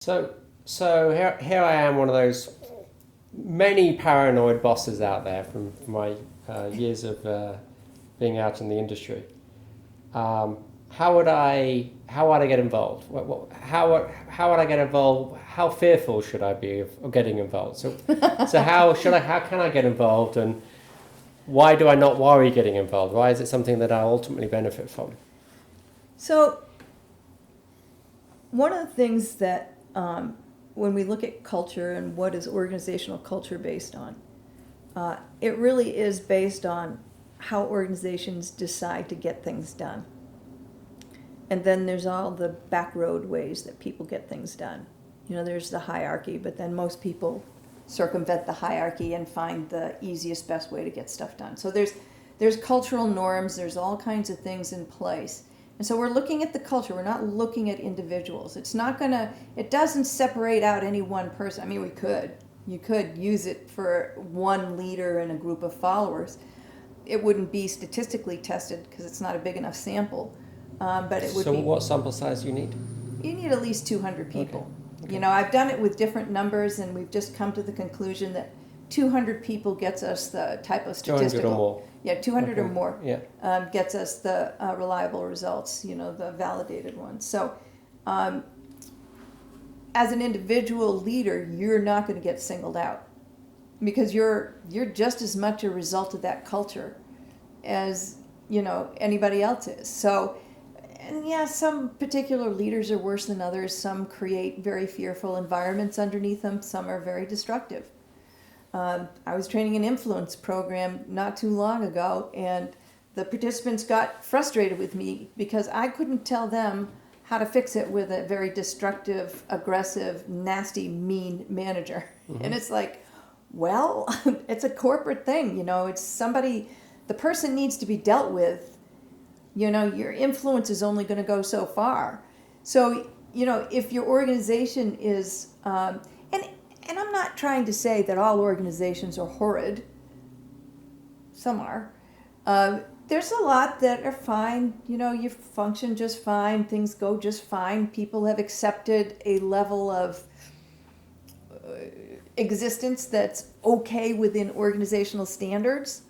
So here I am, one of those many paranoid bosses out there from my years of being out in the industry. How would I get involved? How would I get involved? How fearful should I be of getting involved? So how can I get involved, and why do I not worry getting involved? Why is it something that I ultimately benefit from? So, one of the things that when we look at culture and what is organizational culture based on, it really is based on how organizations decide to get things done. And then there's all the back road ways that people get things done. There's the hierarchy, but then most people circumvent the hierarchy and find the easiest, best way to get stuff done. So there's cultural norms, there's all kinds of things in place. And so we're looking at the culture, we're not looking at individuals. It doesn't separate out any one person. I mean, you could use it for one leader and a group of followers. It wouldn't be statistically tested because it's not a big enough sample. But it would So be. what sample size do you need? You need at least 200 people. Okay. I've done it with different numbers, and we've just come to the conclusion that 200 people gets us the type of statistical. 200 or more. Yeah, 200 Okay. or more. Yeah. Gets us the reliable results. The validated ones. So, as an individual leader, you're not going to get singled out because you're just as much a result of that culture as anybody else is. So. And yeah, some particular leaders are worse than others. Some create very fearful environments underneath them. Some are very destructive. I was training an influence program not too long ago, and the participants got frustrated with me because I couldn't tell them how to fix it with a very destructive, aggressive, nasty, mean manager. Mm-hmm. And it's like, well, it's a corporate thing. It's somebody, the person needs to be dealt with. Your influence is only going to go so far. So, if your organization is, and I'm not trying to say that all organizations are horrid. Some are. There's a lot that are fine. You function just fine. Things go just fine. People have accepted a level of existence that's okay within organizational standards.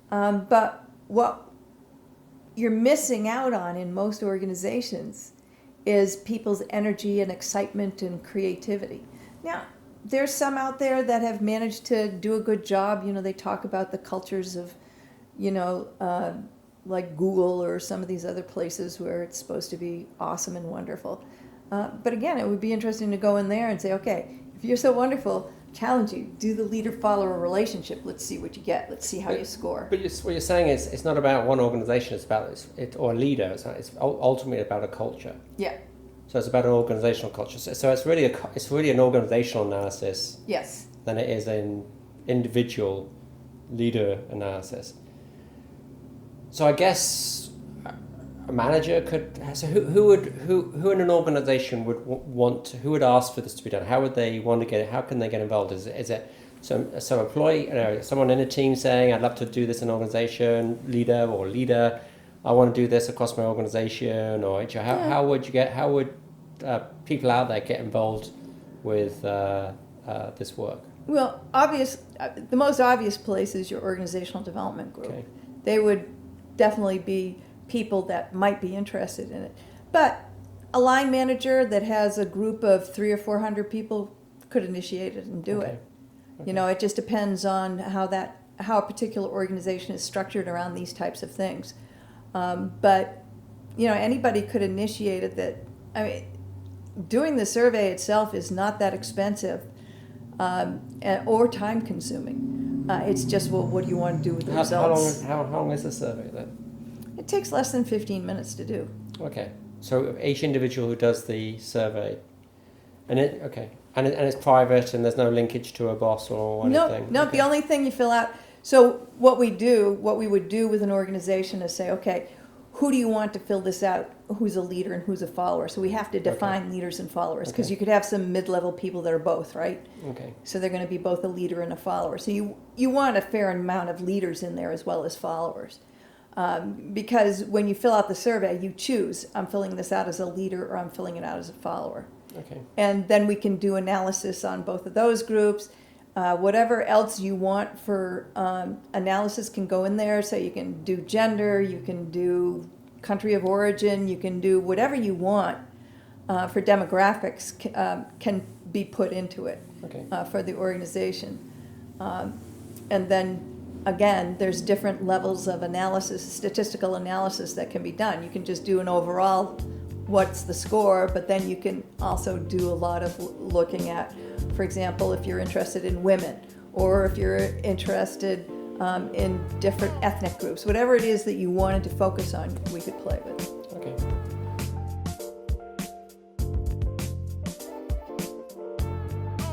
But what you're missing out on in most organizations is people's energy and excitement and creativity. Now, there's some out there that have managed to do a good job. They talk about the cultures of, like Google or some of these other places where it's supposed to be awesome and wonderful. But again, it would be interesting to go in there and say, okay, if you're so wonderful, challenge you. Do the leader-follower relationship. Let's see what you get. Let's see how you score. But what you're saying is it's not about one organization. It's about or a leader. It's ultimately about a culture. Yeah. So it's about an organizational culture. So it's really an organizational analysis. Yes. Than it is an individual leader analysis. So I guess a manager could. So who in an organization who would ask for this to be done? How would they want to get it? How can they get involved? Is it some employee, someone in a team saying, I'd love to do this in an organization, leader, I want to do this across my organization, or HR. How would people out there get involved with this work? Well, the most obvious place is your organizational development group. Okay. They would definitely be people that might be interested in it. But a line manager that has a group of 300 or 400 people could initiate it and do it. Okay. It just depends on how a particular organization is structured around these types of things. But anybody could initiate it. Doing the survey itself is not that expensive or time consuming. It's just, what do you want to do with the results? How long is the survey then? It takes less than 15 minutes to do. Okay, so each individual who does the survey, and it's private, and there's no linkage to a boss or anything. No. Okay. The only thing you fill out. So what we would do with an organization is say, okay, who do you want to fill this out? Who's a leader and who's a follower? So we have to define leaders and followers, because you could have some mid-level people that are both, right? Okay. So they're going to be both a leader and a follower. So you want a fair amount of leaders in there as well as followers. Because when you fill out the survey, you choose, I'm filling this out as a leader or I'm filling it out as a follower. Okay. And then we can do analysis on both of those groups. Whatever else you want for analysis can go in there. So you can do gender, you can do country of origin, you can do whatever you want for demographics can be put into it Okay. for the organization. And then again, there's different levels of analysis, statistical analysis that can be done. You can just do an overall, what's the score, but then you can also do a lot of looking at, for example, if you're interested in women, or if you're interested in different ethnic groups, whatever it is that you wanted to focus on, we could play with.